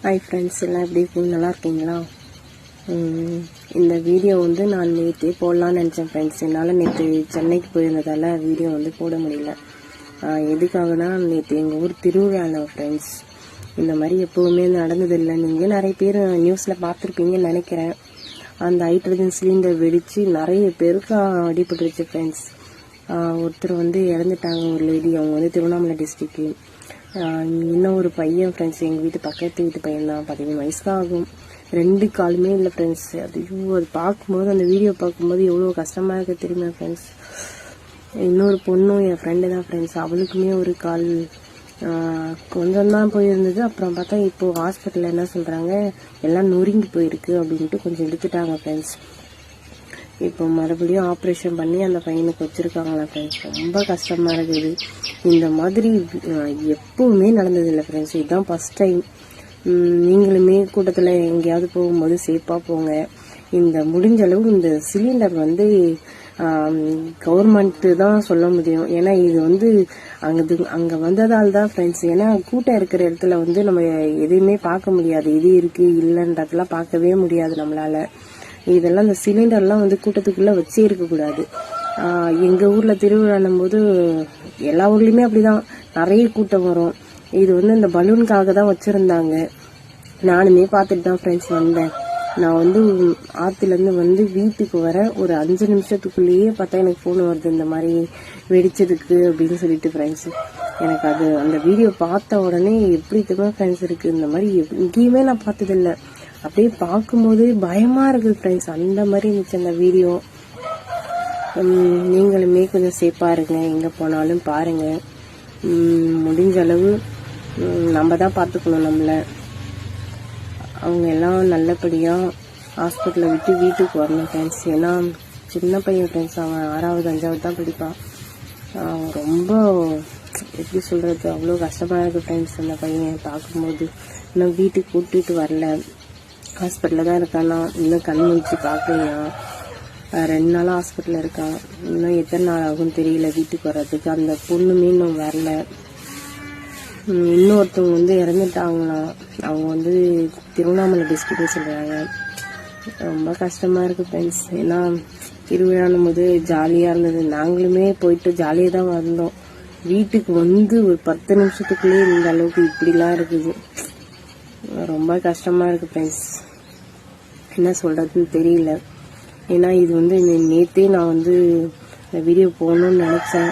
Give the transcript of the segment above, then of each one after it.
Hi friends, எல்லாம் எப்படி இருக்கீங்க? நல்லா இருக்கீங்களா? இந்த வீடியோ வந்து நான் நேற்று போடலான்னு நினச்சேன் ஃப்ரெண்ட்ஸ். என்னால் நேற்று சென்னைக்கு போயிருந்ததால் வீடியோ வந்து போட முடியல. எதுக்காகனா, நேற்று எங்கள் ஊர் திருவிழா ஃப்ரெண்ட்ஸ். இந்த மாதிரி எப்போவுமே நடந்ததில்லை. நீங்கள் நிறைய பேர் நியூஸில் பார்த்துருப்பீங்கன்னு நினைக்கிறேன். அந்த ஹைட்ரஜன் சிலிண்டர் வெடித்து நிறைய பேருக்கு அடிபட்டுருச்சு ஃப்ரெண்ட்ஸ். ஒருத்தர் வந்து இறந்துட்டாங்க, ஒரு லேடி. அவங்க வந்து திருவண்ணாமலை டிஸ்ட்ரிக்ட். இன்னும் ஒரு பையன் ஃப்ரெண்ட்ஸ், எங்கள் வீட்டு பக்கத்து வீட்டு பையன் தான், 17 வயசு தான் ஆகும். 2 காலுமே இல்லை ஃப்ரெண்ட்ஸ். அது பார்க்கும்போது, அந்த வீடியோ பார்க்கும்போது எவ்வளோ கஷ்டமாக இருக்குது தெரியுமா ஃப்ரெண்ட்ஸ். இன்னொரு பொண்ணும் என் ஃப்ரெண்டு தான் ஃப்ரெண்ட்ஸ். அவளுக்குமே ஒரு கால் கொஞ்சம் தான் போயிருந்தது. அப்புறம் பார்த்தா இப்போது ஹாஸ்பிட்டலில் என்ன சொல்கிறாங்க, எல்லாம் நொறுங்கி போயிருக்கு அப்படின்ட்டு கொஞ்சம் எடுத்துட்டாங்க ஃப்ரெண்ட்ஸ். இப்போ மறுபடியும் ஆப்ரேஷன் பண்ணி அந்த பையனுக்கு வச்சுருக்காங்களா ஃப்ரெண்ட்ஸ். ரொம்ப கஷ்டமாக இருக்குது. இந்த மாதிரி எப்பவுமே நடந்ததில்லை ஃப்ரெண்ட்ஸ். இதுதான் ஃபஸ்ட் டைம். நீங்களுமே கூட்டத்தில் எங்கேயாவது போகும்போது சேஃபாக போங்க. இந்த முடிஞ்ச அளவு இந்த சிலிண்டர் வந்து கவர்மெண்ட்டு தான் சொல்ல முடியும். ஏன்னா இது வந்து அங்கே வந்ததால் தான் ஃப்ரெண்ட்ஸ். ஏன்னா கூட்டம் இருக்கிற இடத்துல வந்து நம்ம எதையுமே பார்க்க முடியாது. எது இருக்குது இல்லைன்றதெல்லாம் பார்க்கவே முடியாது நம்மளால். இதெல்லாம் இந்த சிலிண்டர்லாம் வந்து கூட்டத்துக்குள்ளே வச்சே இருக்கக்கூடாது. எங்கள் ஊரில் திருவிழான்னும் போது எல்லா ஊர்லேயுமே அப்படிதான், நிறைய கூட்டம் வரும். இது வந்து இந்த பலூனுக்காக தான் வச்சுருந்தாங்க. நானுமே பார்த்துட்டு தான் ஃப்ரெண்ட்ஸ் வந்தேன். நான் வந்து ஆற்றுலேருந்து வந்து வீட்டுக்கு வர ஒரு 5 நிமிஷத்துக்குள்ளேயே பார்த்தா எனக்கு ஃபோன் வருது, இந்த மாதிரி வெடிச்சதுக்கு அப்படின்னு சொல்லிட்டு ஃப்ரெண்ட்ஸ். எனக்கு அது அந்த வீடியோ பார்த்த உடனே எப்படி தெரியுமா ஃப்ரெண்ட்ஸ் இருக்குது. இந்த மாதிரி எங்கேயுமே நான் பார்த்ததில்லை. அப்படியே பார்க்கும்போது பயமாக இருக்குது ஃப்ரெண்ட்ஸ். அந்த மாதிரி இருந்துச்சு அந்த வீடியோ. நீங்களுமே கொஞ்சம் சேஃபாக இருங்க, எங்கே போனாலும் பாருங்கள். முடிஞ்ச அளவு நம்ம தான் பார்த்துக்கணும் நம்மளை. அவங்க எல்லாம் நல்லபடியாக ஹாஸ்பிட்டலில் விட்டு வீட்டுக்கு வரணும் ஃப்ரெண்ட்ஸ். ஏன்னா சின்ன பையன் ஃப்ரெண்ட்ஸ், அவன் 6வது 5வது தான் படிப்பான். ரொம்ப எப்படி சொல்கிறது, அவ்வளோ கஷ்டமாக இருக்குது ஃப்ரெண்ட்ஸ். அந்த பையன் பார்க்கும்போது இன்னும் வீட்டுக்கு கூட்டிகிட்டு வரல, ஹாஸ்பிட்டலில் தான் இருக்கானா. இன்னும் கண் முடிச்சு பார்க்கலையா. 2 நாளாக ஹாஸ்பிட்டலில் இருக்கான். இன்னும் எத்தனை நாள் ஆகும்னு தெரியல வீட்டுக்கு வர்றதுக்கு. அந்த பொண்ணுமே இன்னும் வரல. இன்னொருத்தவங்க வந்து இறந்துட்டாங்களாம். அவங்க வந்து திருவண்ணாமலை டிஸ்ட்ரிக்ட்னு சொல்கிறாங்க. ரொம்ப கஷ்டமாக இருக்குது ஃப்ரெண்ட்ஸ். ஏன்னா திருவிழான்னும் போது ஜாலியாக இருந்தது. நாங்களுமே போயிட்டு ஜாலியாக தான் வந்தோம். வீட்டுக்கு வந்து ஒரு 10 நிமிஷத்துக்குள்ளேயே இந்த அளவுக்கு இப்படிலாம் இருக்குது. ரொம்ப கஷ்டமாக இருக்குது ஃப்ரெண்ட்ஸ். என்ன சொல்கிறதுன்னு தெரியல. ஏன்னா இது வந்து நேற்றே நான் வந்து இந்த வீடியோ போடணும்னு நினச்சேன்.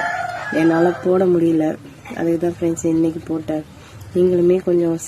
என்னால் போட முடியல. அதுக்கு தான் ஃப்ரெண்ட்ஸ் இன்றைக்கி போட்டேன். நீங்களுமே கொஞ்சம்